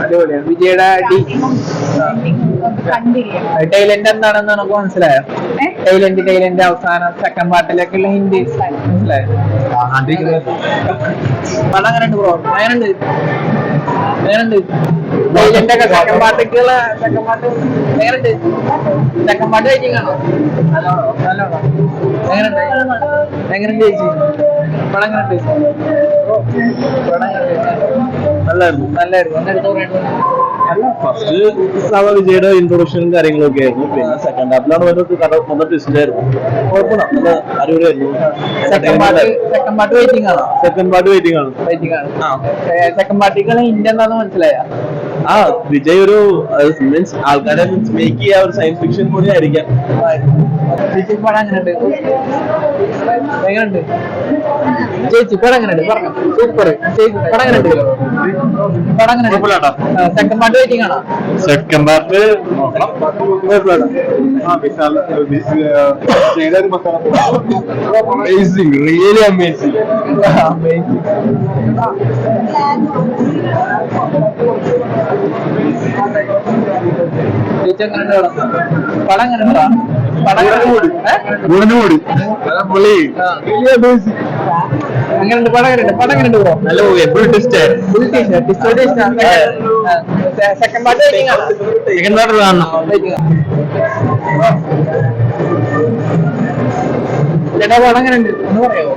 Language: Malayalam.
അടിപൊളിയാണ്. വിജയുടെ അടി ടൈലന്റ് എന്താണെന്ന് നമുക്ക് മനസ്സിലായോ? ടൈലന്റ് അവസാനം സെക്കൻഡ് പാർട്ടിലേക്കുള്ള ഹിന്ദി മനസ്സിലായോ? പടം എങ്ങനെയുണ്ട് ബ്രോ? എങ്ങനെയുണ്ട് ടൈലന്റ് ഒക്കെ സെക്കൻഡ് പാർട്ടിക്കുള്ള സെക്കൻഡ് പാർട്ട് എങ്ങനെയുണ്ട്? സെക്കൻഡ് പാർട്ട് വെയിറ്റിംഗ് ആണോ? നല്ലോണോ? എങ്ങനെയുണ്ട് ചേച്ചി? പടം എങ്ങനെയുണ്ട്? നല്ലായിരുന്നു. ഫസ്റ്റ് വിജയുടെ ഇൻട്രൊഡക്ഷനും കാര്യങ്ങളൊക്കെ ആയിരുന്നു. പിന്നെ സെക്കൻഡ് ഹാഫിലാണ് വരുന്നത് കഥ മൊത്തം ട്വിസ്റ്റ് ആയിരുന്നു. കുഴപ്പമില്ല, നല്ല അടിപൊളിയായിരുന്നു. സെക്കൻഡ് പാർട്ട് വെയിറ്റിംഗ് ആണ്. സെക്കൻഡ് പാർട്ടിക്കുള്ള ഇന്ത്യ എന്താണെന്ന് മനസ്സിലായ? വിജയ് ഒരു മീൻസ് ആൾക്കാരെ മേക്ക് ചെയ്യാ ഒരു സയൻസ് ഫിക്ഷൻ കൂടി ആയിരിക്കാം. ചേച്ചി പടം എങ്ങനെയുണ്ട്? ചേച്ചി പടം എങ്ങനെയുണ്ട്? പറഞ്ഞു പടം എങ്ങനെയുണ്ട്? സെക്കൻഡ് പാർട്ട് വെയിറ്റിംഗ് ആണോ? Second part amazing, really amazing. ചേച്ചി എങ്ങനെയുണ്ട്? പടം എങ്ങനെയുണ്ടാ? അങ്ങനെയുണ്ട്. പടം എങ്ങനെയുണ്ട് ബ്രോ? നല്ല movie, full twist. Second part waiting ആണ്. സെക്കൻഡ് പാർട്ട് കാണണം. ചേട്ടാ പടം എങ്ങനെയുണ്ട് എന്ന് പറയാമോ?